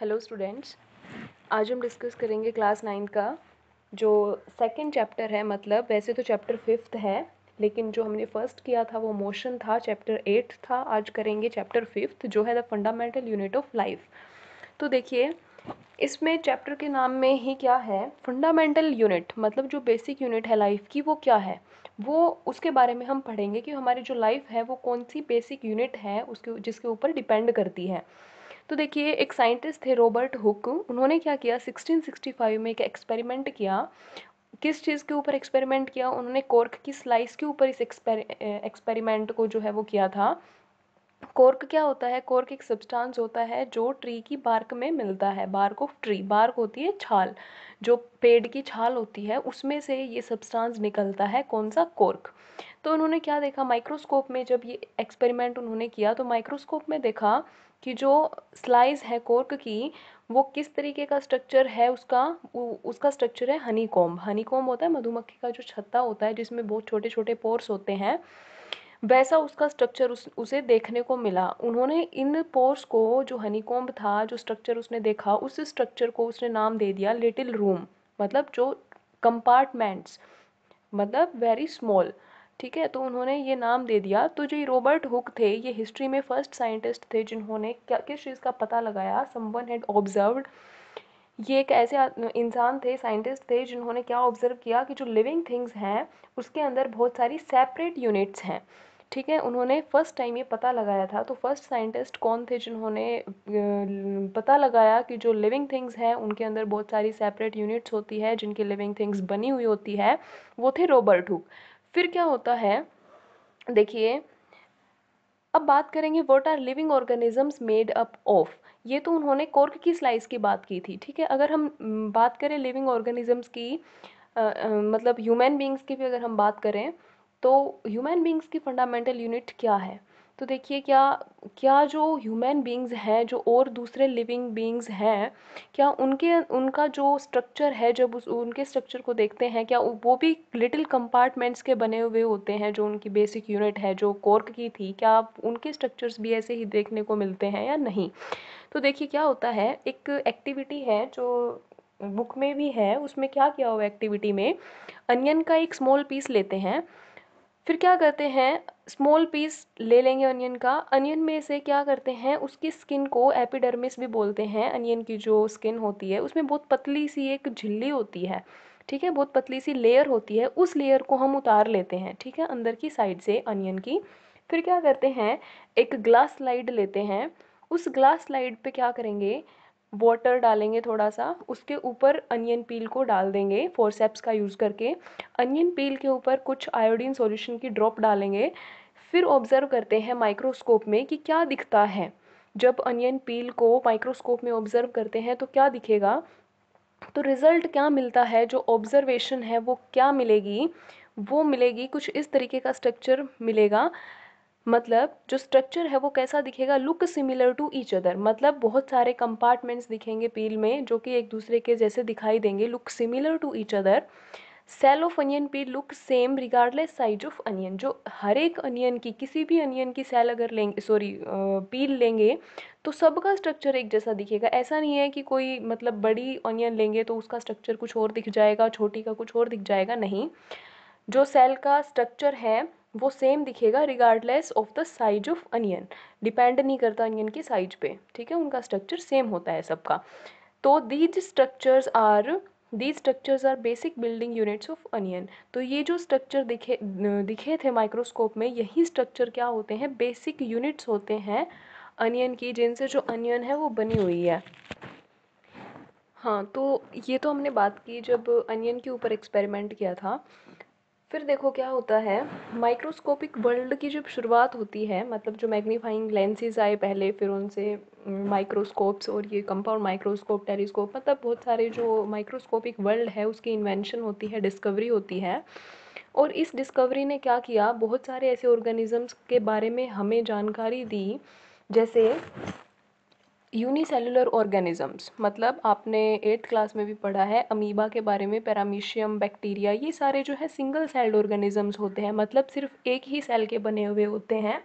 Hello students. आज हम discuss करेंगे क्लास 9 का जो सेकंड चैप्टर है। मतलब वैसे तो चैप्टर 5th है, लेकिन जो हमने फर्स्ट किया था वो मोशन था, चैप्टर 8 था। आज करेंगे चैप्टर 5th जो है the fundamental unit of life. तो देखिए, इसमें चैप्टर के नाम में ही क्या है, फंडामेंटल यूनिट, मतलब जो बेसिक यूनिट है लाइफ की वो क्या है, वो उसके बारे में हम पढ़ेंगे कि हमारी जो लाइफ है वो कौन सी बेसिक यूनिट है उसके जिसके ऊपर डिपेंड करती है। तो देखिए, एक साइंटिस्ट थे रॉबर्ट हुक। उन्होंने क्या किया, 1665 में एक एक्सपेरिमेंट किया। किस चीज़ के ऊपर एक्सपेरिमेंट किया, उन्होंने कॉर्क की स्लाइस के ऊपर इस एक्सपेरिमेंट को जो है वो किया था। कॉर्क क्या होता है, कॉर्क एक सब्सटेंस होता है जो ट्री की बार्क में मिलता है। बार्क ऑफ ट्री, बार्क होती है छाल, जो पेड़ की छाल होती है उसमें से ये सब्सटेंस निकलता है। कौन सा, कॉर्क। तो उन्होंने क्या देखा, माइक्रोस्कोप में जब ये एक्सपेरिमेंट उन्होंने किया तो माइक्रोस्कोप में देखा कि जो स्लाइस है कॉर्क की, वो किस तरीके का स्ट्रक्चर है उसका। उसका स्ट्रक्चर है हनीकॉम्ब। हनीकॉम्ब होता है मधुमक्खी का जो छत्ता होता है जिसमें बहुत छोटे छोटे पोर्स होते हैं, वैसा उसका स्ट्रक्चर उसे देखने को मिला। उन्होंने इन पोर्स को, जो हनीकॉम्ब था, जो स्ट्रक्चर उसने देखा, उस स्ट्रक्चर को उसने नाम दे दिया लिटिल रूम। मतलब जो कंपार्टमेंट्स, मतलब वेरी स्मॉल। ठीक है, तो उन्होंने ये नाम दे दिया। तो जो रॉबर्ट हुक थे, ये हिस्ट्री में फर्स्ट साइंटिस्ट थे जिन्होंने क्या किस चीज़ का पता लगाया, समवन हैड ऑब्जर्व्ड। ये एक ऐसे इंसान थे, साइंटिस्ट थे, जिन्होंने क्या ऑब्जर्व किया कि जो लिविंग थिंग्स हैं उसके अंदर बहुत सारी सेपरेट यूनिट्स हैं। ठीक है, उन्होंने फर्स्ट टाइम ये पता लगाया था। तो फर्स्ट साइंटिस्ट कौन थे जिन्होंने पता लगाया कि जो लिविंग थिंग्स हैं उनके अंदर बहुत सारी सेपरेट यूनिट्स होती है, जिनकी लिविंग थिंग्स बनी हुई होती है, वो थे रॉबर्ट हुक। फिर क्या होता है, देखिए, अब बात करेंगे what are living organisms made up of. ये तो उन्होंने कॉर्क की स्लाइस की बात की थी। ठीक है, अगर हम बात करें लिविंग ऑर्गेनिजम्स की, मतलब ह्यूमन बींग्स की भी अगर हम बात करें, तो ह्यूमन बींग्स की फंडामेंटल यूनिट क्या है। तो देखिए, क्या क्या जो ह्यूमन बींग्स हैं, जो और दूसरे लिविंग बींग्स हैं, क्या उनके उनका जो स्ट्रक्चर है, जब उनके स्ट्रक्चर को देखते हैं, क्या वो भी लिटिल कंपार्टमेंट्स के बने हुए होते हैं। जो उनकी बेसिक यूनिट है जो कॉर्क की थी, क्या उनके स्ट्रक्चर्स भी ऐसे ही देखने को मिलते हैं या नहीं। तो देखिए, क्या होता है, एक एक्टिविटी है जो बुक में भी है, उसमें क्या किया हुआ एक्टिविटी में, अनियन का एक स्मॉल पीस लेते हैं। फिर क्या करते हैं, स्मॉल पीस ले लेंगे अनियन का। अनियन में से क्या करते हैं, उसकी स्किन को एपिडर्मिस भी बोलते हैं। अनियन की जो स्किन होती है उसमें बहुत पतली सी एक झिल्ली होती है। ठीक है, बहुत पतली सी लेयर होती है, उस लेयर को हम उतार लेते हैं। ठीक है, अंदर की साइड से अनियन की। फिर क्या करते हैं, एक ग्लास स्लाइड लेते हैं। उस ग्लास स्लाइड पे क्या करेंगे, वाटर डालेंगे थोड़ा सा, उसके ऊपर अनियन पील को डाल देंगे फोरसेप्स का यूज़ करके। अनियन पील के ऊपर कुछ आयोडीन सॉल्यूशन की ड्रॉप डालेंगे। फिर ऑब्जर्व करते हैं माइक्रोस्कोप में कि क्या दिखता है। जब अनियन पील को माइक्रोस्कोप में ऑब्जर्व करते हैं तो क्या दिखेगा, तो रिजल्ट क्या मिलता है, जो ऑब्जर्वेशन है वो क्या मिलेगी, वो मिलेगी कुछ इस तरीके का स्ट्रक्चर मिलेगा। मतलब जो स्ट्रक्चर है वो कैसा दिखेगा, look similar to each other. मतलब बहुत सारे कंपार्टमेंट्स दिखेंगे पील में जो कि एक दूसरे के जैसे दिखाई देंगे, look similar to each other. Cell of onion peel look same regardless size of onion. जो हर एक अनियन की, किसी भी अनियन की सेल अगर लेंगे, सॉरी पील लेंगे, तो सबका स्ट्रक्चर एक जैसा दिखेगा। ऐसा नहीं है कि कोई मतलब बड़ी अनियन लेंगे तो उसका स्ट्रक्चर कुछ और दिख जाएगा, छोटी का कुछ और दिख जाएगा, नहीं। जो सेल का स्ट्रक्चर है वो सेम दिखेगा regardless of the size of onion. Depend नहीं करता अनियन की साइज पे। ठीक है, उनका स्ट्रक्चर सेम होता है सबका। तो these structures are basic building units of onion. तो ये जो स्ट्रक्चर दिखे दिखे थे माइक्रोस्कोप में, यही स्ट्रक्चर क्या होते हैं, बेसिक यूनिट्स होते हैं अनियन की, जिनसे जो अनियन है वो बनी हुई है। हाँ, तो ये तो हमने बात की जब अनियन के ऊपर एक्सपेरिमेंट किया था। फिर देखो क्या होता है, माइक्रोस्कोपिक वर्ल्ड की जब शुरुआत होती है, मतलब जो मैग्नीफाइंग लेंसेज आए पहले, फिर उनसे माइक्रोस्कोप्स और ये कंपाउंड माइक्रोस्कोप, टेलीस्कोप, मतलब बहुत सारे जो माइक्रोस्कोपिक वर्ल्ड है उसकी इन्वेंशन होती है, डिस्कवरी होती है। और इस डिस्कवरी ने क्या किया, बहुत सारे ऐसे ऑर्गेनिजम्स के बारे में हमें जानकारी दी। जैसे यूनिसेलुलर ऑर्गेनिजम्स, मतलब आपने 8th क्लास में भी पढ़ा है अमीबा के बारे में, पैरामीशियम, बैक्टीरिया, ये सारे जो है सिंगल सेल्ड ऑर्गेनिजम्स होते हैं, मतलब सिर्फ एक ही सेल के बने हुए होते हैं,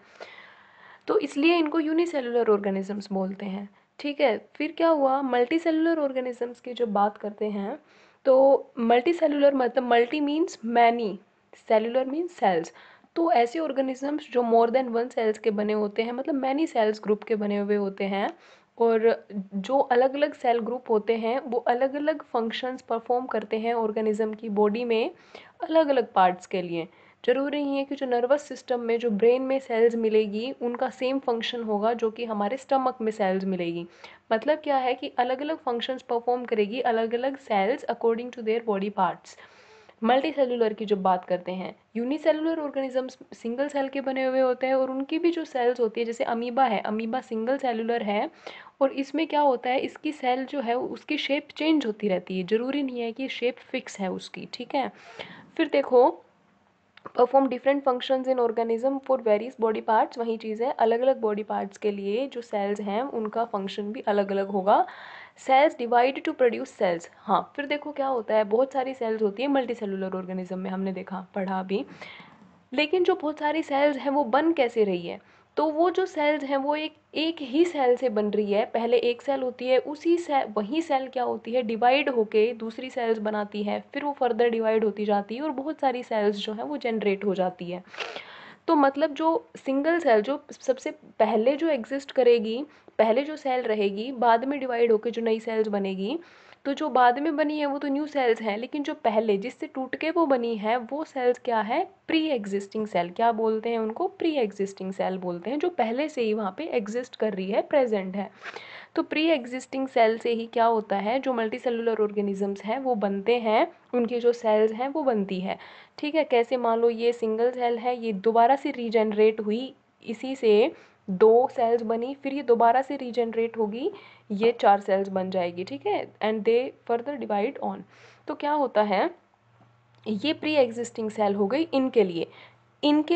तो इसलिए इनको यूनिसेलुलर ऑर्गेनिजम्स बोलते हैं। ठीक है, फिर क्या हुआ, मल्टी सेलुलर ऑर्गेनिजम्स की जब बात करते हैं तो मल्टी सेलुलर मतलब multi means many, cellular means cells. तो ऐसे ऑर्गेनिजम्स जो मोर देन वन सेल्स के बने होते हैं, मतलब मैनी सेल्स ग्रुप के बने हुए होते हैं, और जो अलग अलग सेल ग्रुप होते हैं वो अलग अलग फंक्शंस परफॉर्म करते हैं ऑर्गेनिज्म की बॉडी में अलग अलग पार्ट्स के लिए। ज़रूरी नहीं है कि जो नर्वस सिस्टम में जो ब्रेन में सेल्स मिलेगी उनका सेम फंक्शन होगा जो कि हमारे स्टमक में सेल्स मिलेगी। मतलब क्या है कि अलग अलग फंक्शंस परफॉर्म करेगी अलग अलग cells according to their body parts. Multicellular की जब बात करते हैं, यूनिसेलुलर ऑर्गेनिजम्स सिंगल सेल के बने हुए होते हैं और उनकी भी जो सेल्स होती है, जैसे अमीबा है, अमीबा सिंगल सेलुलर है और इसमें क्या होता है, इसकी सेल जो है उसकी शेप चेंज होती रहती है, ज़रूरी नहीं है कि शेप फिक्स है उसकी। ठीक है, फिर देखो, perform different functions in organism for various body parts, वही चीज़ है, अलग अलग बॉडी पार्ट्स के लिए जो सेल्स हैं उनका फंक्शन भी अलग अलग होगा। Cells divide to produce cells. हाँ, फिर देखो क्या होता है, बहुत सारी सेल्स होती है मल्टी सेलुलर ऑर्गेनिज्म में, हमने देखा पढ़ा भी, लेकिन जो बहुत सारी सेल्स हैं वो बन कैसे रही है, तो वो जो सेल्स हैं वो एक एक ही सेल से बन रही है। पहले एक सेल होती है, उसी से वही सेल क्या होती है, डिवाइड होके दूसरी सेल्स बनाती है, फिर वो फर्दर डिवाइड होती जाती है और बहुत सारी सेल्स जो हैं वो जनरेट हो जाती है। तो मतलब जो सिंगल सेल जो सबसे पहले जो एग्जिस्ट करेगी, पहले जो सेल रहेगी, बाद में डिवाइड होकर जो नई सेल्स बनेगी, तो जो बाद में बनी है वो तो न्यू सेल्स हैं, लेकिन जो पहले जिससे टूट के वो बनी है वो सेल्स क्या है, प्री एग्जिस्टिंग सेल। क्या बोलते हैं उनको, प्री एग्जिस्टिंग सेल बोलते हैं, जो पहले से ही वहाँ पे एग्जिस्ट कर रही है, प्रेजेंट है। तो प्री एग्जिस्टिंग सेल से ही क्या होता है, जो मल्टी सेलुलर ऑर्गेनिजम्स हैं वो बनते हैं, उनकी जो सेल्स हैं वो बनती है। ठीक है, कैसे, मान लो ये सिंगल सेल है, ये दोबारा से रीजनरेट हुई, इसी से दो सेल्स बनी, फिर ये दोबारा से रीजनरेट होगी, ये चार सेल्स बन जाएगी। ठीक है, and they further divide on. तो क्या होता है, ये प्री एग्जिस्टिंग सेल हो गई इनके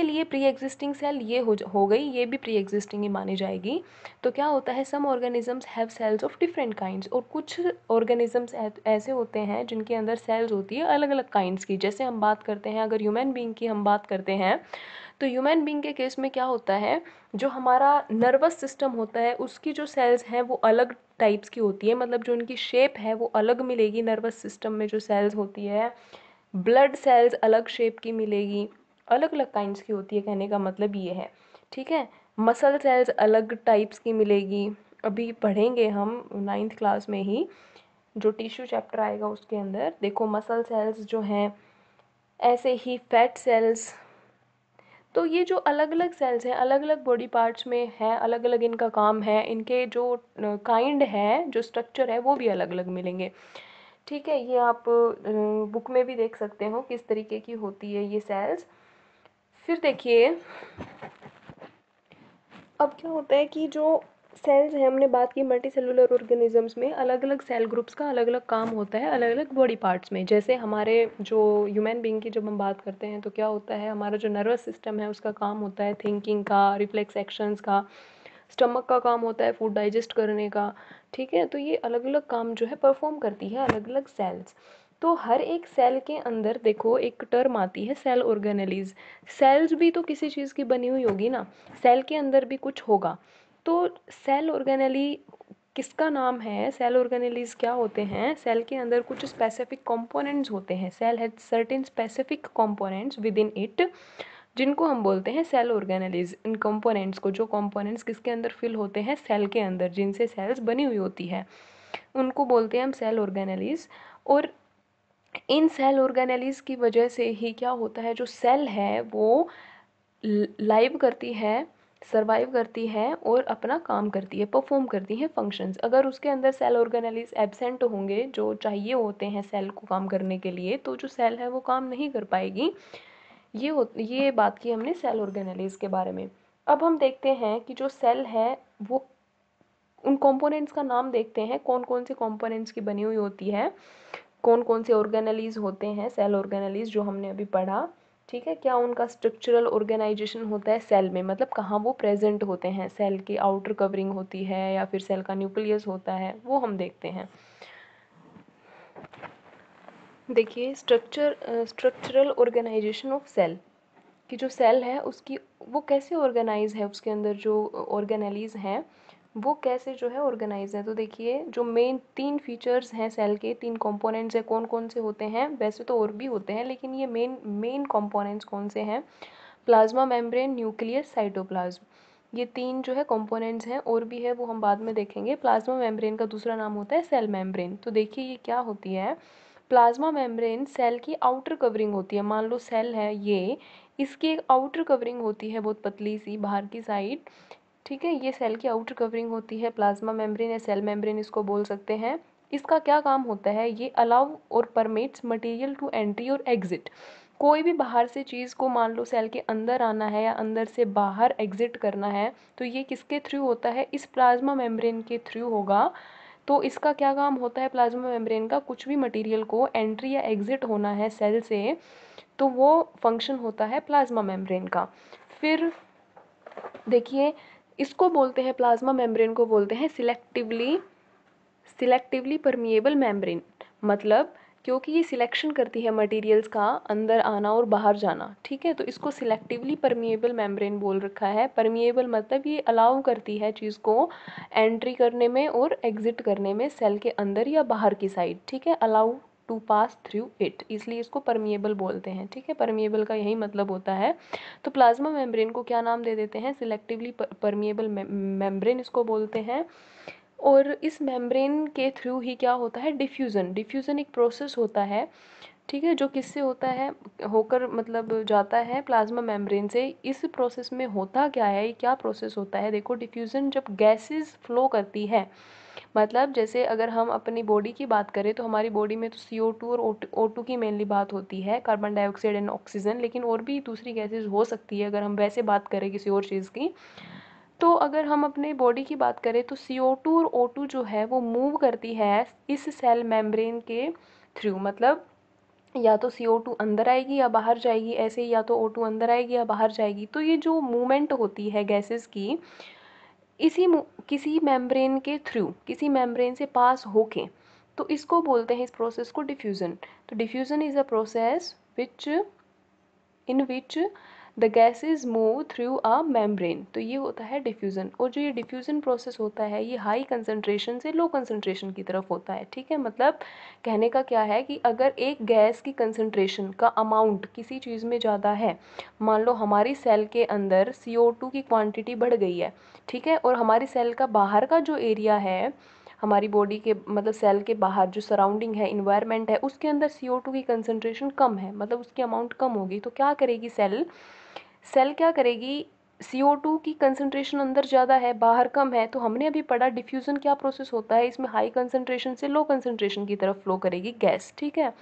लिए प्री एग्जिस्टिंग सेल ये हो गई, ये भी प्री एग्जिस्टिंग ही मानी जाएगी। तो क्या होता है, some organisms have cells of different kinds, और कुछ ऑर्गेनिजम्स ऐसे होते हैं जिनके अंदर सेल्स होती है अलग अलग काइंड्स की। जैसे हम बात करते हैं, अगर ह्यूमन बींग की हम बात करते हैं, तो ह्यूमन बींग के केस में क्या होता है, जो हमारा नर्वस सिस्टम होता है उसकी जो सेल्स हैं वो अलग टाइप्स की होती है, मतलब जो उनकी शेप है वो अलग मिलेगी नर्वस सिस्टम में जो सेल्स होती है। ब्लड सेल्स अलग शेप की मिलेगी, अलग अलग काइंड्स की होती है, कहने का मतलब ये है। ठीक है, मसल सेल्स अलग टाइप्स की मिलेगी, अभी पढ़ेंगे हम नाइन्थ क्लास में ही, जो टिश्यू चैप्टर आएगा उसके अंदर देखो मसल सेल्स जो हैं, ऐसे ही फैट सेल्स। तो ये जो अलग अलग सेल्स हैं अलग अलग बॉडी पार्ट्स में है, अलग अलग इनका काम है, इनके जो काइंड है, जो स्ट्रक्चर है वो भी अलग अलग मिलेंगे। ठीक है, ये आप बुक में भी देख सकते हो किस तरीके की होती है ये सेल्स। फिर देखिए, अब क्या होता है कि जो सेल्स हैं, हमने बात की मल्टी सेलुलर ऑर्गेनिजम्स में अलग अलग सेल ग्रुप्स का अलग अलग काम होता है अलग अलग बॉडी पार्ट्स में। जैसे हमारे जो ह्यूमन बींग की जब हम बात करते हैं तो क्या होता है, हमारा जो नर्वस सिस्टम है उसका काम होता है थिंकिंग का, रिफ्लेक्स एक्शंस का, स्टमक का काम होता है फूड डाइजेस्ट करने का। ठीक है, तो ये अलग अलग काम जो है परफॉर्म करती है अलग अलग सेल्स। तो हर एक सेल के अंदर देखो एक टर्म आती है सेल ऑर्गेनेलीज। सेल्स भी तो किसी चीज़ की बनी हुई होगी ना, सेल के अंदर भी कुछ होगा। तो सेल ऑर्गेनेली किसका नाम है, सेल ऑर्गेनेलीज क्या होते हैं, सेल के अंदर कुछ स्पेसिफिक कंपोनेंट्स होते हैं, cell has certain specific components within it, जिनको हम बोलते हैं सेल ऑर्गेनेलीज। इन कंपोनेंट्स को, जो कंपोनेंट्स किसके अंदर फिल होते हैं, सेल के अंदर, जिनसे सेल्स बनी हुई होती है, उनको बोलते हैं हम सेल ऑर्गेनेलीज। और इन सेल ऑर्गेनेलीज की वजह से ही क्या होता है, जो सेल है वो लाइव करती है, सर्वाइव करती है और अपना काम करती है, परफॉर्म करती है फंक्शंस। अगर उसके अंदर सेल ऑर्गेनेलीज एब्सेंट होंगे, जो चाहिए होते हैं सेल को काम करने के लिए, तो जो सेल है वो काम नहीं कर पाएगी। ये बात की हमने सेल ऑर्गेनेलीज के बारे में। अब हम देखते हैं कि जो सेल है वो, उन कंपोनेंट्स का नाम देखते हैं, कौन कौन से कंपोनेंट्स की बनी हुई होती है, कौन कौन से ऑर्गेनेलीज होते हैं सेल ऑर्गेनेलीज जो हमने अभी पढ़ा। ठीक है, क्या उनका स्ट्रक्चरल ऑर्गेनाइजेशन होता है सेल में, मतलब कहाँ वो प्रेजेंट होते हैं, सेल की आउटर कवरिंग होती है या फिर सेल का न्यूक्लियस होता है, वो हम देखते हैं। देखिए, स्ट्रक्चरल ऑर्गेनाइजेशन ऑफ सेल, कि जो सेल है उसकी वो कैसे ऑर्गेनाइज है, उसके अंदर जो ऑर्गेनेलीज हैं वो कैसे जो है ऑर्गेनाइज है। तो देखिए जो मेन 3 फीचर्स हैं सेल के, 3 कंपोनेंट्स हैं, कौन कौन से होते हैं, वैसे तो और भी होते हैं लेकिन ये मेन मेन कंपोनेंट्स कौन से हैं, प्लाज्मा मेम्ब्रेन, न्यूक्लियस, साइटोप्लाज्म। ये 3 जो है कंपोनेंट्स हैं, और भी है वो हम बाद में देखेंगे। प्लाज्मा मेम्ब्रेन का दूसरा नाम होता है सेल मेम्ब्रेन। तो देखिए ये क्या होती है, प्लाज्मा मेम्ब्रेन सेल की आउटर कवरिंग होती है। मान लो सेल है ये, इसकी एक आउटर कवरिंग होती है बहुत पतली सी बाहर की साइड, ठीक है। ये सेल की आउटर कवरिंग होती है, प्लाज्मा मेम्ब्रेन या सेल मेम्ब्रेन इसको बोल सकते हैं। इसका क्या काम होता है, ये अलाउ और परमिट्स मटेरियल टू एंट्री और एग्जिट। कोई भी बाहर से चीज़ को मान लो सेल के अंदर आना है या अंदर से बाहर एग्जिट करना है, तो ये किसके थ्रू होता है, इस प्लाज्मा मेम्ब्रेन के थ्रू होगा। तो इसका क्या काम होता है प्लाज्मा मेम्ब्रेन का, कुछ भी मटेरियल को एंट्री या एग्जिट होना है सेल से, तो वो फंक्शन होता है प्लाज्मा मेम्ब्रेन का। फिर देखिए इसको बोलते हैं, प्लाज्मा मेम्ब्रेन को बोलते हैं सिलेक्टिवली परमिएबल मेम्ब्रेन। मतलब क्योंकि ये सिलेक्शन करती है मटेरियल्स का अंदर आना और बाहर जाना, ठीक है, तो इसको सिलेक्टिवली परमिएबल मेम्ब्रेन बोल रखा है। परमिएबल मतलब ये अलाउ करती है चीज़ को एंट्री करने में और एग्जिट करने में सेल के अंदर या बाहर की साइड, ठीक है, allow to pass through it, इसलिए इसको परमिएबल बोलते हैं, ठीक है। परमिएबल का यही मतलब होता है। तो प्लाज्मा मेम्ब्रेन को क्या नाम दे देते हैं, सिलेक्टिवली परमिएबल मेम्ब्रेन इसको बोलते हैं। और इस मेम्ब्रेन के थ्रू ही क्या होता है, डिफ्यूज़न। डिफ्यूज़न एक प्रोसेस होता है, ठीक है, जो किससे होता है, होकर मतलब जाता है प्लाज्मा मेम्ब्रेन से। इस प्रोसेस में होता क्या है, ये क्या प्रोसेस होता है, देखो डिफ्यूज़न जब गैसेस फ्लो करती है, मतलब जैसे अगर हम अपनी बॉडी की बात करें तो हमारी बॉडी में तो CO2 और O2 की मेनली बात होती है, कार्बन डाइऑक्साइड एंड ऑक्सीजन, लेकिन और भी दूसरी गैसेज हो सकती है अगर हम वैसे बात करें किसी और चीज़ की। तो अगर हम अपने बॉडी की बात करें तो CO2 और O2 जो है वो मूव करती है इस सेल मेम्ब्रेन के थ्रू। मतलब या तो CO2 अंदर आएगी या बाहर जाएगी, ऐसे ही या तो O2 अंदर आएगी या बाहर जाएगी। तो ये जो मूवमेंट होती है गैसेस की, किसी मेम्ब्रेन के थ्रू, किसी मेम्ब्रेन से पास होके, तो इसको बोलते हैं इस प्रोसेस को डिफ्यूज़न। तो diffusion is a process in which the gases move through a membrane. तो ये होता है डिफ्यूज़न। और जो ये डिफ्यूज़न प्रोसेस होता है ये हाई कंसनट्रेशन से लो कंसनट्रेशन की तरफ होता है, ठीक है। मतलब कहने का क्या है कि अगर एक गैस की कंसनट्रेशन का अमाउंट किसी चीज़ में ज़्यादा है, मान लो हमारी सेल के अंदर CO2 की क्वांटिटी बढ़ गई है, ठीक है, और हमारी सेल का बाहर का जो एरिया है, हमारी बॉडी के मतलब सेल के बाहर जो सराउंडिंग है, इन्वायरमेंट है, उसके अंदर CO2 की कंसनट्रेशन कम है, मतलब उसकी अमाउंट कम होगी। तो क्या करेगी सेल, सेल क्या करेगी, CO2 की कंसनट्रेशन अंदर ज़्यादा है बाहर कम है, तो हमने अभी पढ़ा डिफ्यूज़न क्या प्रोसेस होता है, इसमें हाई कंसनट्रेशन से लो कंसनट्रेशन की तरफ फ्लो करेगी गैस, ठीक है।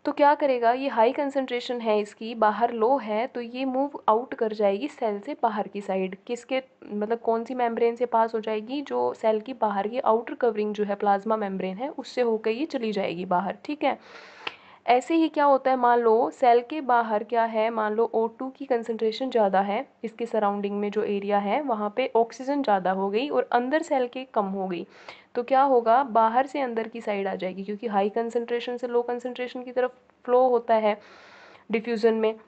तो क्या करेगा, ये हाई कंसनट्रेशन है इसकी, बाहर लो है, तो ये मूव आउट कर जाएगी सेल से बाहर की साइड। किसके मतलब कौन सी मेम्ब्रेन से पास हो जाएगी, जो सेल की बाहर की आउटर कवरिंग जो है प्लाज्मा मेम्ब्रेन है उससे होकर ये चली जाएगी बाहर, ठीक है। ऐसे ही क्या होता है, मान लो सेल के बाहर क्या है, मान लो O2 की कंसनट्रेशन ज़्यादा है, इसके सराउंडिंग में जो एरिया है वहाँ पे ऑक्सीजन ज़्यादा हो गई और अंदर सेल के कम हो गई। तो क्या होगा, बाहर से अंदर की साइड आ जाएगी, क्योंकि हाई कंसनट्रेशन से लो कंसनट्रेशन की तरफ फ्लो होता है डिफ्यूज़न में।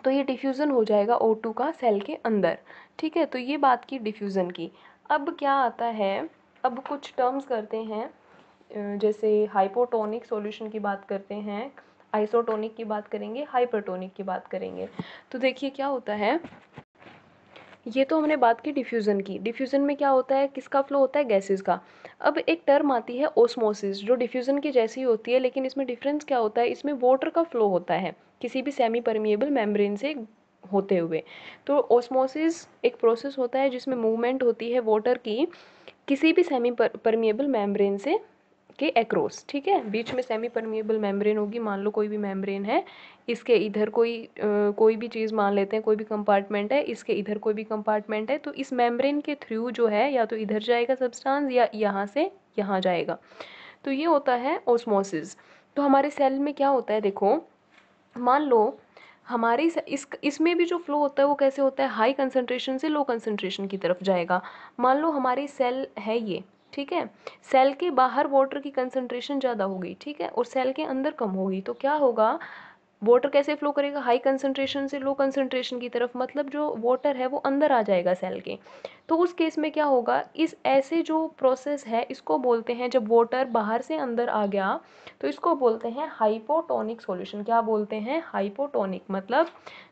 तो ये डिफ्यूज़न हो जाएगा O2 का सेल के अंदर, ठीक है। तो ये बात की डिफ्यूज़न की। अब क्या आता है, अब कुछ टर्म्स करते हैं, जैसे हाइपोटोनिक सॉल्यूशन की बात करते हैं, आइसोटोनिक की बात करेंगे, हाइपरटोनिक की बात करेंगे। तो देखिए क्या होता है, ये तो हमने बात की डिफ्यूज़न की। डिफ्यूज़न में क्या होता है, किसका फ्लो होता है, गैसेस का। अब एक टर्म आती है ओस्मोसिस, जो डिफ्यूज़न की जैसी होती है, लेकिन इसमें डिफरेंस क्या होता है, इसमें वाटर का फ्लो होता है किसी भी सेमी परमिएबल मेम्ब्रेन से होते हुए। तो ओस्मोसिस एक प्रोसेस होता है जिसमें मूवमेंट होती है वाटर की किसी भी सेमी परमिएबल मेम्ब्रेन से के एक्रॉस, ठीक है। बीच में सेमी परमिएबल मेम्ब्रेन होगी, मान लो कोई भी मेम्ब्रेन है, इसके इधर कोई भी चीज़ मान लेते हैं, कोई भी कंपार्टमेंट है, इसके इधर कोई भी कंपार्टमेंट है, तो इस मेम्ब्रेन के थ्रू जो है या तो इधर जाएगा सब्सटेंस या यहाँ से यहाँ जाएगा। तो ये होता है ओस्मोसिस। तो हमारे सेल में क्या होता है, देखो मान लो हमारी इसमें भी जो फ्लो होता है वो कैसे होता है, हाई कंसनट्रेशन से लो कंसनट्रेशन की तरफ जाएगा। मान लो हमारी सेल है ये, ठीक है, सेल के बाहर वाटर की कंसनट्रेशन ज़्यादा हो गई, ठीक है, और सेल के अंदर कम होगी, तो क्या होगा, वाटर कैसे फ्लो करेगा, हाई कंसंट्रेशन से लो कंसंट्रेशन की तरफ, मतलब जो वाटर है वो अंदर आ जाएगा सेल के। तो उस केस में क्या होगा, इस ऐसे जो प्रोसेस है इसको बोलते हैं, जब वाटर बाहर से अंदर आ गया तो इसको बोलते हैं हाइपोटोनिक सॉल्यूशन। क्या बोलते हैं, हाइपोटोनिक, मतलब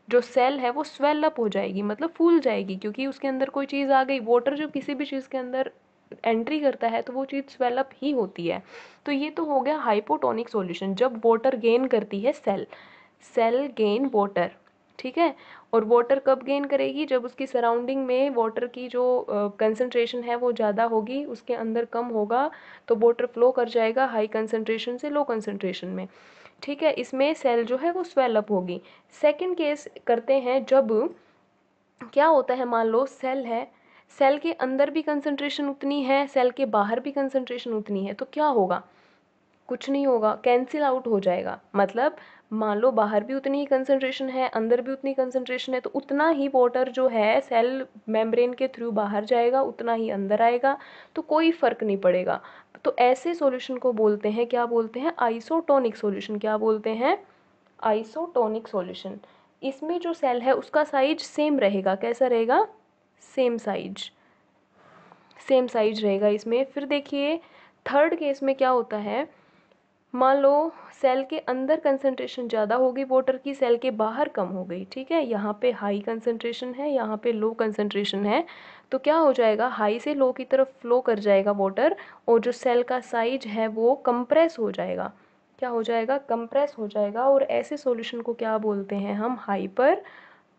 जो सेल है वो स्वेल अप हो जाएगी, मतलब फूल जाएगी, क्योंकि उसके अंदर कोई चीज़ आ गई। वाटर जो किसी भी चीज़ के अंदर एंट्री करता है तो वो चीज़ स्वेल अप ही होती है। तो ये तो हो गया हाइपोटोनिक सॉल्यूशन, जब वाटर गेन करती है सेल, सेल गेन वाटर, ठीक है। और वाटर कब गेन करेगी, जब उसकी सराउंडिंग में वाटर की जो कंसंट्रेशन है वो ज़्यादा होगी, उसके अंदर कम होगा, तो वाटर फ्लो कर जाएगा हाई कंसंट्रेशन से लो कंसंट्रेशन में, ठीक है। इसमें सेल जो है वो स्वेल अप होगी। सेकंड केस करते हैं, जब क्या होता है, मान लो सेल है, सेल के अंदर भी कंसंट्रेशन उतनी है, सेल के बाहर भी कंसंट्रेशन उतनी है, तो क्या होगा, कुछ नहीं होगा, कैंसिल आउट हो जाएगा। मतलब मान लो बाहर भी उतनी ही कंसंट्रेशन है, अंदर भी उतनी कंसंट्रेशन है, तो उतना ही वाटर जो है सेल मेम्ब्रेन के थ्रू बाहर जाएगा, उतना ही अंदर आएगा, तो कोई फ़र्क नहीं पड़ेगा। तो ऐसे सॉल्यूशन को बोलते हैं, क्या बोलते हैं, आइसोटोनिक सॉल्यूशन। क्या बोलते हैं, आइसोटोनिक सॉल्यूशन। इसमें जो सेल है उसका साइज सेम रहेगा, कैसा रहेगा, सेम साइज, सेम साइज रहेगा इसमें। फिर देखिए थर्ड केस में क्या होता है, मान लो सेल के अंदर कंसंट्रेशन ज़्यादा हो गई वाटर की, सेल के बाहर कम हो गई, ठीक है। यहाँ पे हाई कंसंट्रेशन है, यहाँ पे लो कंसंट्रेशन है, तो क्या हो जाएगा, हाई से लो की तरफ फ्लो कर जाएगा वाटर, और जो सेल का साइज है वो कंप्रेस हो जाएगा। क्या हो जाएगा, कंप्रेस हो जाएगा। और ऐसे सॉल्यूशन को क्या बोलते हैं हम, हाइपर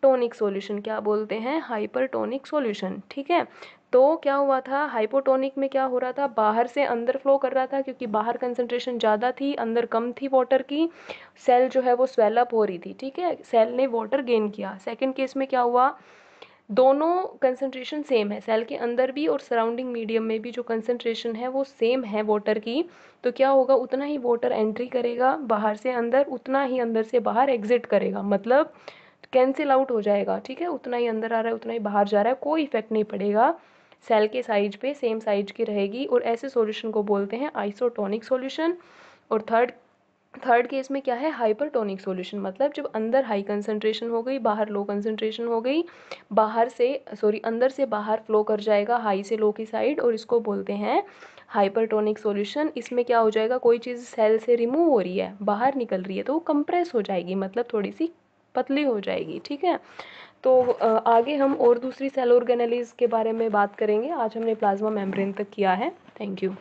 टोनिक सॉल्यूशन। क्या बोलते हैं, हाइपरटोनिक सॉल्यूशन, ठीक है। तो क्या हुआ था, हाइपोटोनिक में क्या हो रहा था, बाहर से अंदर फ्लो कर रहा था, क्योंकि बाहर कंसंट्रेशन ज़्यादा थी, अंदर कम थी वाटर की, सेल जो है वो स्वेल अप हो रही थी, ठीक है, सेल ने वाटर गेन किया। सेकंड केस में क्या हुआ, दोनों कंसंट्रेशन सेम है, सेल के अंदर भी और सराउंडिंग मीडियम में भी जो कंसंट्रेशन है वो सेम है वाटर की, तो क्या होगा, उतना ही वाटर एंट्री करेगा बाहर से अंदर, उतना ही अंदर से बाहर एग्जिट करेगा, मतलब कैंसिल आउट हो जाएगा, ठीक है। उतना ही अंदर आ रहा है, उतना ही बाहर जा रहा है, कोई इफेक्ट नहीं पड़ेगा, सेल के साइज पे सेम साइज की रहेगी। और ऐसे सॉल्यूशन को बोलते हैं आइसोटोनिक सॉल्यूशन। और थर्ड केस में क्या है, हाइपरटोनिक सॉल्यूशन, मतलब जब अंदर हाई कंसंट्रेशन हो गई, बाहर लो कंसंट्रेशन हो गई, अंदर से बाहर फ्लो कर जाएगा हाई से लो की साइड, और इसको बोलते हैं हाइपरटोनिक सॉल्यूशन। इसमें क्या हो जाएगा, कोई चीज़ सेल से रिमूव हो रही है, बाहर निकल रही है, तो वो कंप्रेस हो जाएगी, मतलब थोड़ी सी पतली हो जाएगी, ठीक है। तो आगे हम और दूसरी सेल ऑर्गेनेलीज के बारे में बात करेंगे। आज हमने प्लाज्मा मेम्ब्रेन तक किया है। Thank you.